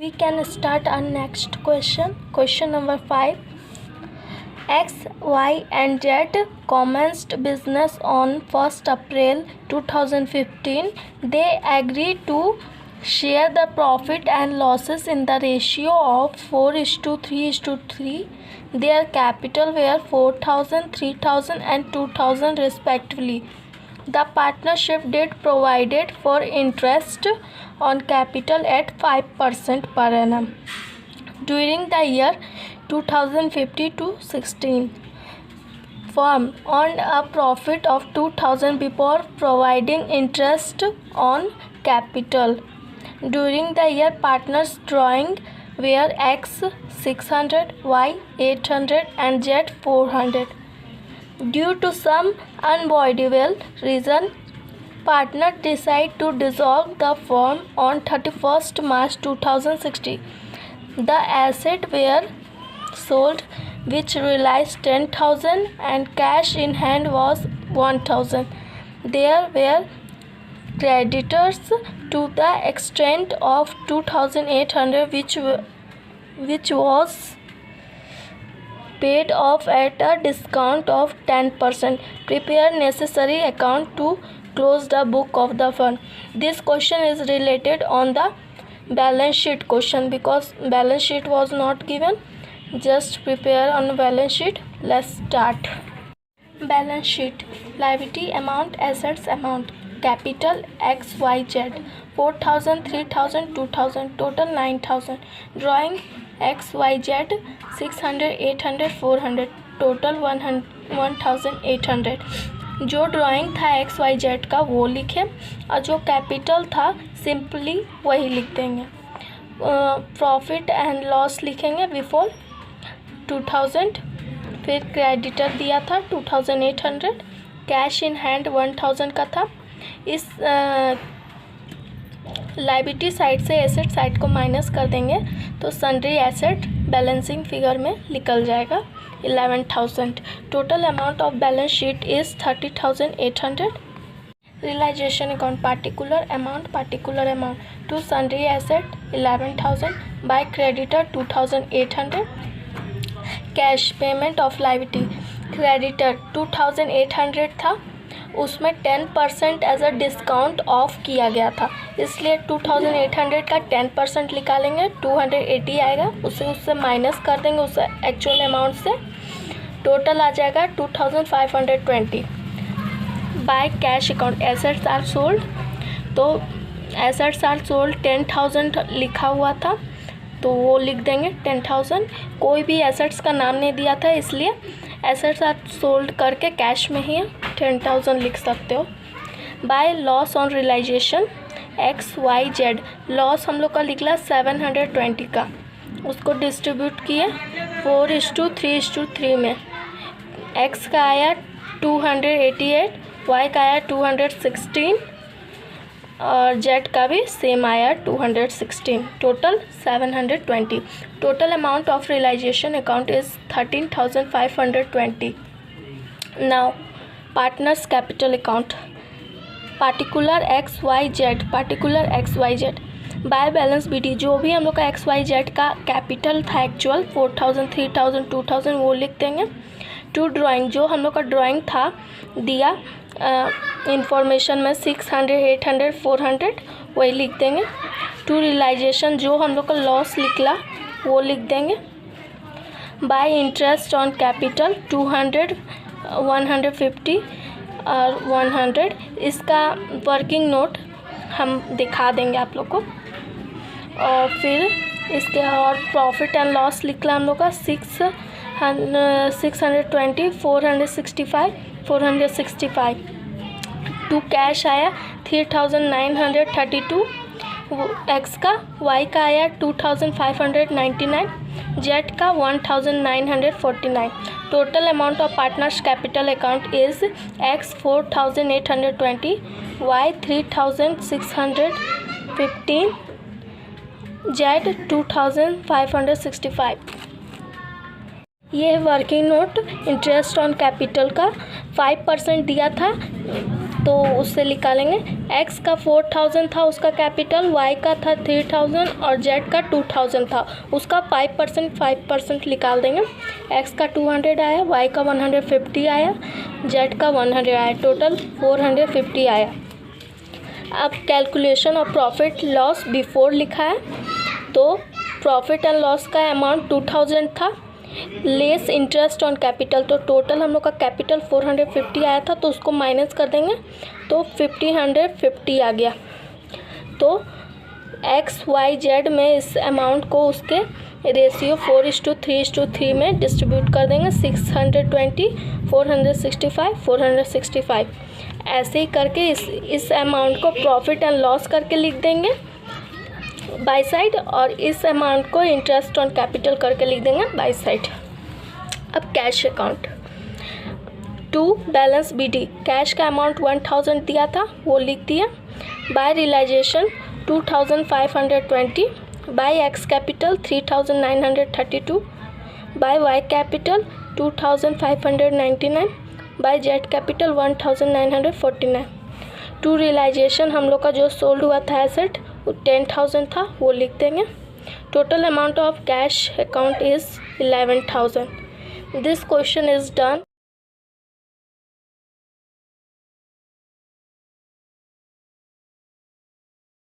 We can start our next question. Question number 5. X, Y and Z commenced business on 1st April 2015. They agreed to share the profit and losses in the ratio of 4:3:3. Their capital were 4,000, 3,000 and 2,000 respectively. The partnership did provided for interest on capital at 5% per annum during the year 2015 to 16. Firm earned a profit of 2,000 before providing interest on capital. During the year, partners drawing were X 600, Y 800 and Z 400. Due to some unavoidable reason, partners decided to dissolve the firm on 31st March 2016. The assets were sold, which realized 10,000 and cash in hand was 1,000. There were creditors to the extent of 2,800, which was paid off at a discount of 10%. Prepare necessary account to close the book of the fund. This question is related on the balance sheet question because balance sheet was not given. Just prepare on balance sheet. Let's start. Balance sheet. Liability amount, assets amount. Capital X, Y, Z. 4,000, 3,000, 2,000. Total 9,000. Drawing X, Y, Z. 600, 800, 400. Total 1,800. जो drawing था x Y Z का वो लिखें और जो capital था simply वही लिख देंगे. प्रॉफिट एंड लॉस लिखेंगे बिफोर 2,000. फिर क्रेडिटर दिया था 2,800. कैश इन हैंड 1,000 का था. इस लायबिलिटी साइड से एसेट साइड को माइनस कर देंगे तो सन्ड्री एसेट बैलेंसिंग फिगर में निकल जाएगा 11,000. Total amount of balance sheet is 30,800. Realisation account particular amount to sundry asset 11,000 by creditor 2,800. Cash payment of liability creditor 2,800 था, उसमें 10% एज अ डिस्काउंट ऑफ किया गया था, इसलिए 2,800 का 10% निकालेंगे 280 आएगा. उससे माइनस कर देंगे उस एक्चुअल अमाउंट से. टोटल आ जाएगा 2,520. By cash account assets are sold, तो एसेट्स आर सोल्ड 10,000 लिखा हुआ था तो वो लिख देंगे 10,000. कोई भी एसेट्स का नाम नहीं दिया था इसलिए एसेट्स आर सोल्ड करके कैश में ही 10,000 लिख सकते हो. By loss on realisation X Y Z. Loss हम लोग का निकला 720 का, उसको डिस्ट्रीब्यूट किए 4:3:3 में. एक्स का आया 288, वाई का आया 216 और जेड का भी सेम आया 216. Total 720. Total amount of realisation account is 13,520. Now partners capital account particular X Y Z. By balance B D जो भी हम लोग का एक्स वाई जेड का कैपिटल था एक्चुअल 4,000, 3,000, 2,000 वो लिख देंगे. टू ड्राइंग जो हम लोग का ड्राइंग था दिया इंफॉर्मेशन में 600, 800, 400 वही लिख देंगे. टू रियलाइजेशन जो हम लोग का लॉस निकला वो लिख देंगे. बाय इंटरेस्ट ऑन कैपिटल 200, 150 और 100. इसका वर्किंग नोट हम दिखा देंगे आप लोग को. और फिर इसके और प्रॉफिट एंड लॉस निकला हम लोग का 620, 465. टू कैश आया 3,932 एक्स का. वाई का आया 2,599. जेड का 1,949. Total amount of partners capital account is X 4,820, Y 3,615, Z 2,565. ये working note interest on capital का 5% दिया था तो उससे निकालेंगे। एक्स का 4000 था उसका कैपिटल, वाई का था 3000 और जेड का 2000 था। उसका 5% निकाल देंगे। एक्स का 200 आया, वाई का 150 आया, जेड का 100 आया, टोटल 450 आया। अब calculation of profit loss before लिखा है, तो प्रॉफिट एंड लॉस का अमाउंट 2000 था, लेस इंटरेस्ट ऑन कैपिटल, तो टोटल हम लोग का कैपिटल 450 आया था, तो उसको माइनस कर देंगे तो 150 आ गया। तो एक्स वाई जेड में इस अमाउंट को उसके रेशियो 4:3:3 में डिस्ट्रीब्यूट कर देंगे। 620, 465, 465 ऐसे ही करके इस अमाउंट को प्रॉफिट एंड लॉस करके लिख देंगे बाई साइड, और इस अमाउंट को इंटरेस्ट ऑन कैपिटल करके लिख देंगे बाई साइड। अब cash account to balance BD, cash का अमाउंट 1000 दिया था वो लिख दिया। By realisation 2520, by X capital 3932, by Y capital 2599, by Z capital 1949। To realisation हम लोग का जो सोल्ड हुआ था एसेट 10,000 था वो लिख देंगे। Total amount of cash account is 11,000। This question is done.